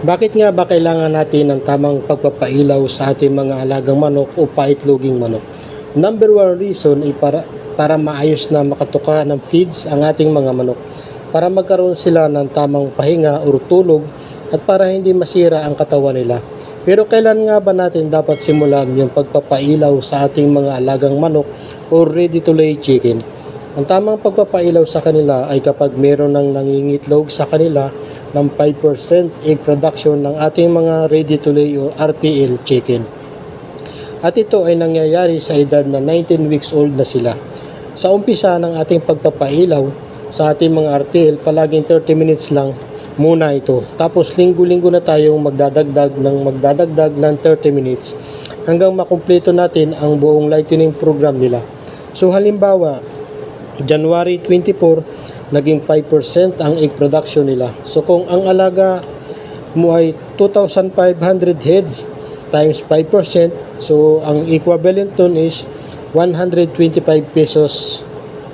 Bakit nga ba kailangan natin ng tamang pagpapailaw sa ating mga alagang manok o paitloging manok? Number one reason ay para maayos na makatuka ng feeds ang ating mga manok. Para magkaroon sila ng tamang pahinga o tulog at para hindi masira ang katawan nila. Pero kailan nga ba natin dapat simulan yung pagpapailaw sa ating mga alagang manok o ready to lay chicken? Ang tamang pagpapailaw sa kanila ay kapag meron ng nangingitlog sa kanila ng 5% egg production ng ating mga ready to lay o RTL chicken. At ito ay nangyayari sa edad na 19 weeks old na sila. Sa umpisa ng ating pagpapailaw sa ating mga RTL, palaging 30 minutes lang muna ito. Tapos linggo-linggo na tayong magdadagdag ng 30 minutes hanggang makumpleto natin ang buong lightening program nila. So halimbawa, January 24, naging 5% ang egg production nila. So kung ang alaga mo ay 2,500 heads times 5%, so ang equivalent nun is 125 pesos.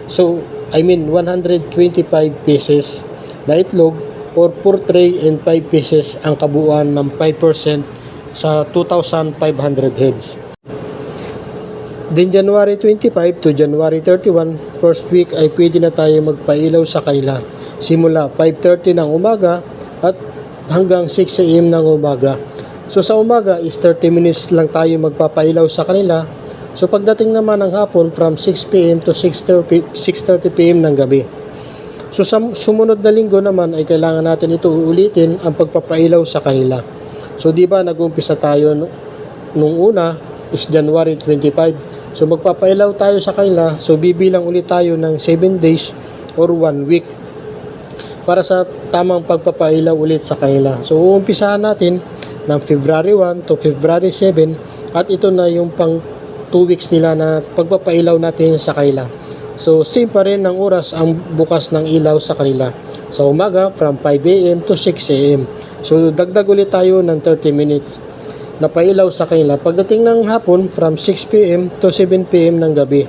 So, 125 pieces na itlog or 4 tray and 5 pieces ang kabuuan ng 5% sa 2,500 heads. Then January 25 to January 31, first week ay pwede na tayo magpailaw sa kanila. Simula 5:30 ng umaga at hanggang 6 AM ng umaga. So sa umaga is 30 minutes lang tayo magpapailaw sa kanila. So pagdating naman ng hapon from 6 PM to 6:30 PM ng gabi. So sa sumunod na linggo naman ay kailangan natin ito uulitin ang pagpapailaw sa kanila. So di ba nag-umpisa tayo nung una is January 25. So magpapailaw tayo sa kanila. So bibilang ulit tayo ng 7 days or 1 week para sa tamang pagpapailaw ulit sa kanila. So uumpisahan natin ng February 1 to February 7 at ito na yung pang 2 weeks nila na pagpapailaw natin sa kanila. So same pa rin ng oras ang bukas ng ilaw sa kanila. Sa umaga from 5 AM to 6 AM. So dagdag ulit tayo ng 30 minutes na pailaw sa kanila. Pagdating ng hapon from 6 PM to 7 PM ng gabi.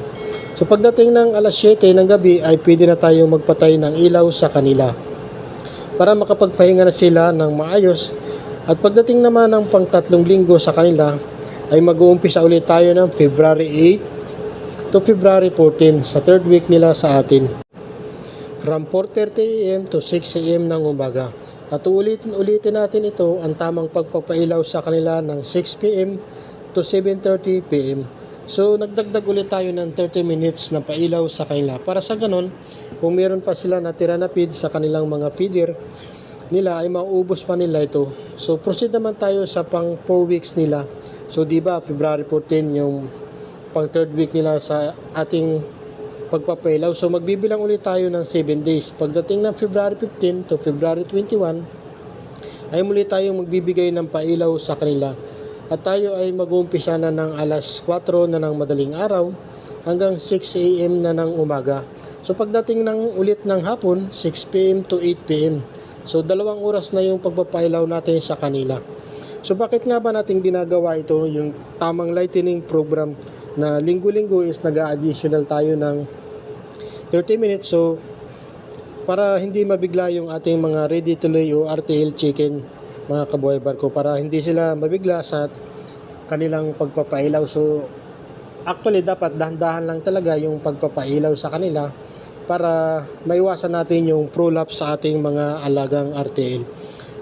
So pagdating ng alas 7 ng gabi ay pwede na tayo magpatay ng ilaw sa kanila para makapagpahinga na sila ng maayos. At pagdating naman ng pang 3 linggo sa kanila ay mag-uumpisa ulit tayo ng February 8 to February 14 sa 3rd week nila sa atin. From 4:30 AM to 6 AM ng umaga. At ulitin natin ito ang tamang pagpapailaw sa kanila ng 6 PM to 7:30 PM. So nagdagdag ulit tayo ng 30 minutes na pailaw sa kanila para sa ganon kung meron pa sila natira na feed sa kanilang mga feeder nila ay mauubos pa nila ito. So proceed naman tayo sa pang 4 weeks nila. So di ba February 14 yung pang 3rd week nila sa ating pagpapailaw. So magbibilang ulit tayo ng 7 days. Pagdating ng February 15 to February 21 ay muli tayong magbibigay ng pailaw sa kanila. At tayo ay mag-uumpisa na ng alas 4 na ng madaling araw hanggang 6 AM na ng umaga. So pagdating ng ulit ng hapon, 6 PM to 8 PM. So 2 oras na yung pagpapailaw natin sa kanila. So bakit nga ba natin ginagawa ito, yung tamang lightening program na linggo-linggo is nag-additional tayo ng 30 minutes. So para hindi mabigla yung ating mga ready to lay o RTL chicken, mga kabuhay barko, para hindi sila mabigla sa kanilang pagpapailaw. So actually dapat dahan-dahan lang talaga yung pagpapailaw sa kanila para maiwasan natin yung prolapse sa ating mga alagang RTL.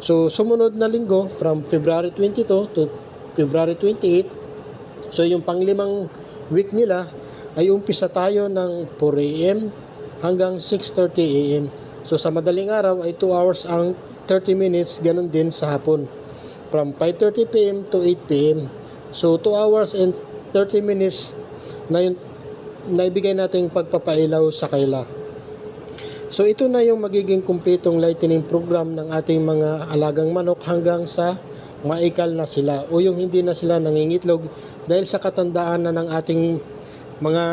So sumunod na linggo from February 22 to February 28, so yung panglimang week nila ay umpisa tayo ng 4 AM hanggang 6:30 AM. So sa madaling araw ay 2 hours ang 30 minutes, ganun din sa hapon. From 5:30 PM to 8 PM. So 2 hours and 30 minutes na yung naibigay nating pagpapailaw sa kanila. So ito na yung magiging kumpletong lightening program ng ating mga alagang manok hanggang sa maikal na sila o yung hindi na sila nangingitlog dahil sa katandaan na ng ating mga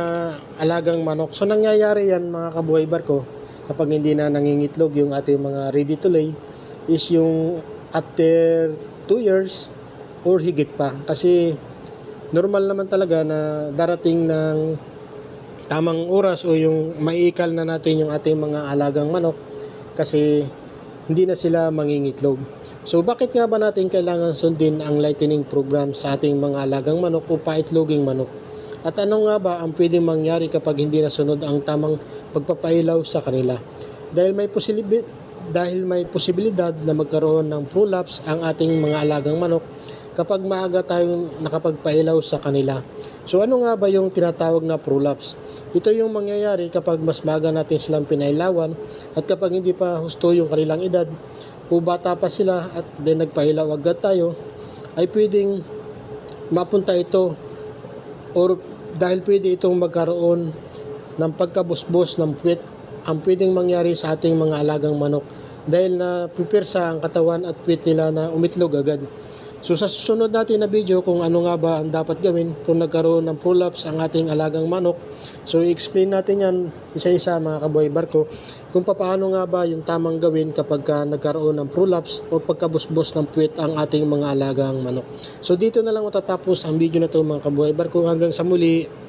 alagang manok. So nangyayari yan mga kabuhay barko kapag hindi na nangingitlog yung ating mga ready to lay is yung after 2 years or higit pa. Kasi normal naman talaga na darating ng tamang oras o yung maiikal na natin yung ating mga alagang manok kasi hindi na sila mangingitlog. So bakit nga ba natin kailangan sundin ang lightning program sa ating mga alagang manok o paitloging manok? At ano nga ba ang pwedeng mangyari kapag hindi nasunod ang tamang pagpapailaw sa kanila? Dahil may posibilidad na magkaroon ng prolapse ang ating mga alagang manok kapag maaga tayong nakapagpailaw sa kanila. So ano nga ba yung tinatawag na prolapse? Ito yung mangyayari kapag mas maaga natin silang pinailawan at kapag hindi pa husto yung kanilang edad o bata pa sila at then nagpailaw agad tayo, ay pwedeng mapunta ito or dahil pwede itong magkaroon ng pagkabusbos ng puwet ang pwedeng mangyari sa ating mga alagang manok dahil na pipirsa ang katawan at puwet nila na umitlog agad. So sa susunod natin na video kung ano nga ba ang dapat gawin kung nagkaroon ng prolapse ang ating alagang manok. So i-explain natin yan isa-isa mga kabuhay barko kung paano nga ba yung tamang gawin kapag nagkaroon ng prolapse o pagkabusbos ng puwet ang ating mga alagang manok. So dito na lang matatapos ang video na to mga kabuhay barko. Hanggang sa muli.